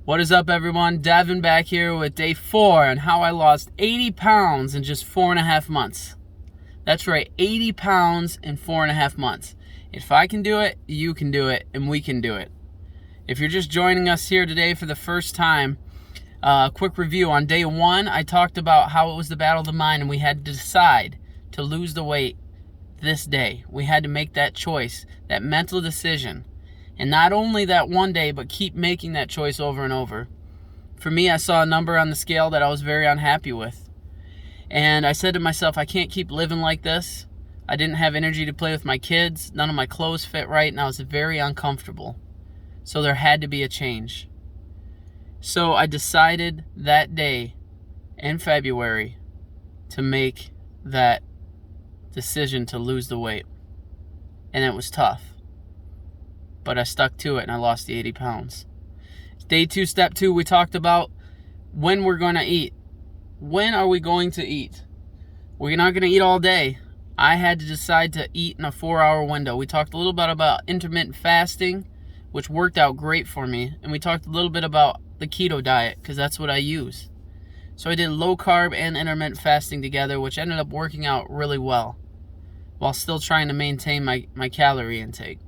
What is up, everyone? Devin back here with day 4 on how I lost 80 pounds in just 4.5 months. That's right, 80 pounds in 4.5 months. If I can do it, you can do it, and we can do it. If you're just joining us here today for the first time, quick review. On day 1, I talked about how it was the battle of the mind, and we had to decide to lose the weight this day. We had to make that choice, that mental decision. And not only that one day, but keep making that choice over and over. For me, I saw a number on the scale that I was very unhappy with. And I said to myself, I can't keep living like this. I didn't have energy to play with my kids. None of my clothes fit right, and I was very uncomfortable. So there had to be a change. So I decided that day in February to make that decision to lose the weight. And it was tough. But I stuck to it and I lost the 80 pounds. Day 2, step 2, we talked about when we're going to eat. When are we going to eat? We're not going to eat all day. I had to decide to eat in a 4-hour window. We talked a little bit about intermittent fasting, which worked out great for me. And we talked a little bit about the keto diet, because that's what I use. So I did low carb and intermittent fasting together, which ended up working out really well, while still trying to maintain my calorie intake.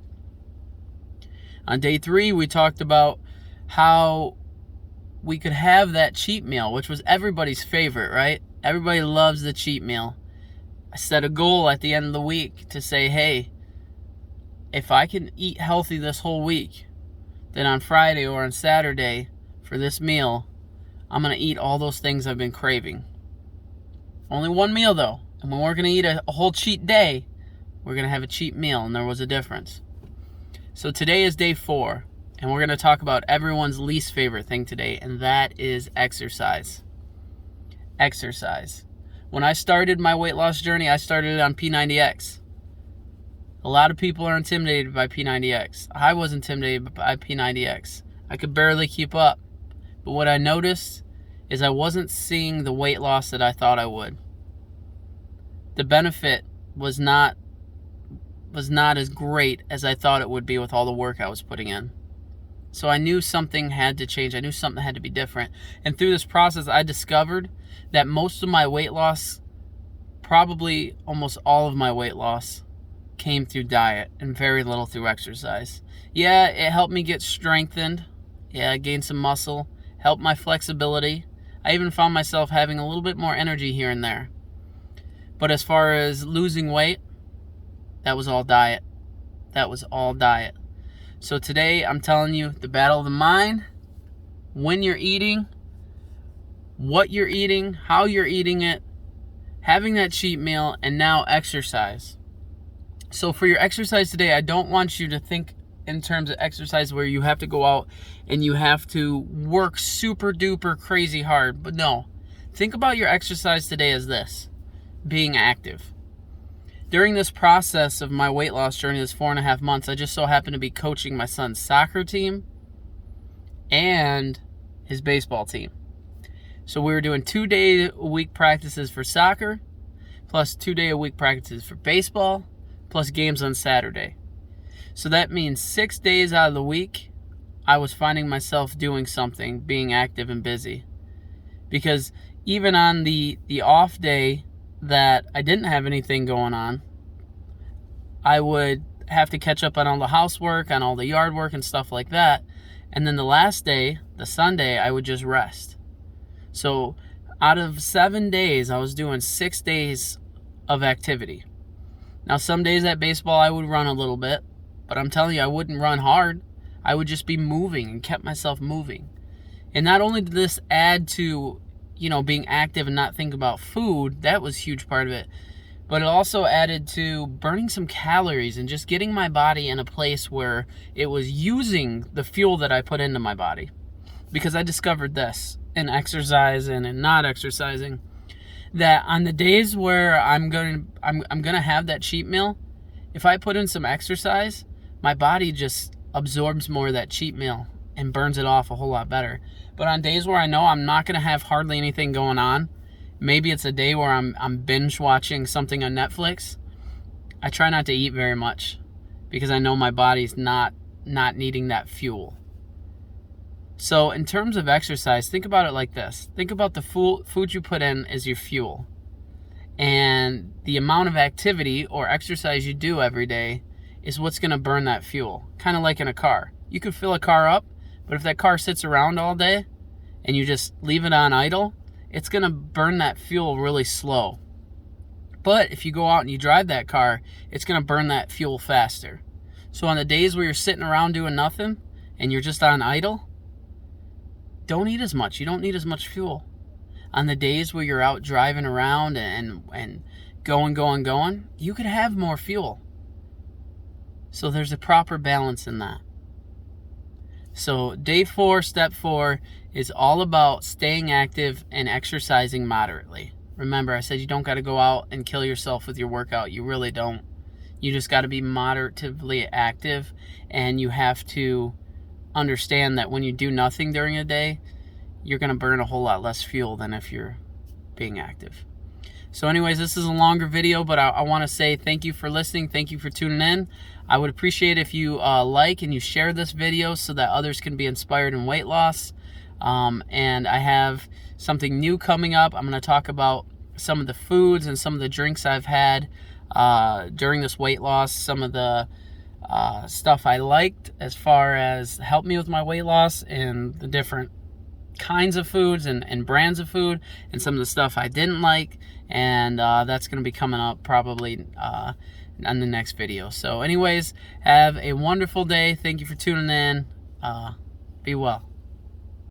On day 3, we talked about how we could have that cheat meal, which was everybody's favorite, right? Everybody loves the cheat meal. I set a goal at the end of the week to say, hey, if I can eat healthy this whole week, then on Friday or on Saturday for this meal, I'm going to eat all those things I've been craving. Only one meal, though. And when we're going to eat a whole cheat day, we're going to have a cheat meal, and there was a difference. So today is day 4, and we're going to talk about everyone's least favorite thing today, and that is exercise. Exercise. When I started my weight loss journey, I started it on P90X. A lot of people are intimidated by P90X. I was intimidated by P90X. I could barely keep up. But what I noticed is I wasn't seeing the weight loss that I thought I would. The benefit was not as great as I thought it would be with all the work I was putting in. So I knew something had to change. I knew something had to be different. And through this process, I discovered that most of my weight loss, probably almost all of my weight loss, came through diet and very little through exercise. Yeah, it helped me get strengthened. Yeah, I gained some muscle, helped my flexibility. I even found myself having a little bit more energy here and there. But as far as losing weight, that was all diet. That was all diet. So today, I'm telling you, the battle of the mind, when you're eating, what you're eating, how you're eating it, having that cheat meal, and now exercise. So for your exercise today, I don't want you to think in terms of exercise where you have to go out and you have to work super duper crazy hard. But no, think about your exercise today as this: being active. During this process of my weight loss journey, this 4.5 months, I just so happened to be coaching my son's soccer team and his baseball team. So we were doing 2-day-a-week practices for soccer, plus 2-day-a-week practices for baseball, plus games on Saturday. So that means 6 days out of the week, I was finding myself doing something, being active and busy. Because even on the off day that I didn't have anything going on, I would have to catch up on all the housework, on all the yard work and stuff like that. And then the last day, the Sunday, I would just rest. So out of 7 days, I was doing 6 days of activity. Now, some days at baseball, I would run a little bit, but I'm telling you, I wouldn't run hard. I would just be moving and kept myself moving. And not only did this add to, being active and not think about food, that was a huge part of it, but it also added to burning some calories and just getting my body in a place where it was using the fuel that I put into my body. Because I discovered this in exercise and in not exercising, that on the days where I'm gonna have that cheat meal, if I put in some exercise, my body just absorbs more of that cheat meal and burns it off a whole lot better. But on days where I know I'm not gonna have hardly anything going on, maybe it's a day where I'm binge watching something on Netflix, I try not to eat very much because I know my body's not needing that fuel. So in terms of exercise, think about it like this. Think about the food you put in as your fuel. And the amount of activity or exercise you do every day is what's going to burn that fuel. Kind of like in a car. You can fill a car up, but if that car sits around all day and you just leave it on idle, it's going to burn that fuel really slow. But if you go out and you drive that car, it's going to burn that fuel faster. So on the days where you're sitting around doing nothing and you're just on idle, don't eat as much. You don't need as much fuel. On the days where you're out driving around and going, you could have more fuel. So there's a proper balance in that. So day 4, step 4 is all about staying active and exercising moderately. Remember, I said you don't got to go out and kill yourself with your workout. You really don't. You just got to be moderatively active, and you have to understand that when you do nothing during a day, you're going to burn a whole lot less fuel than if you're being active. So anyways, this is a longer video, but I want to say thank you for listening. Thank you for tuning in. I would appreciate if you like and you share this video so that others can be inspired in weight loss. And I have something new coming up. I'm going to talk about some of the foods and some of the drinks I've had during this weight loss, some of the stuff I liked as far as help me with my weight loss, and the different kinds of foods and brands of food, and some of the stuff I didn't like, and that's going to be coming up probably on the next video. So anyways, have a wonderful day. Thank you for tuning in. Be well.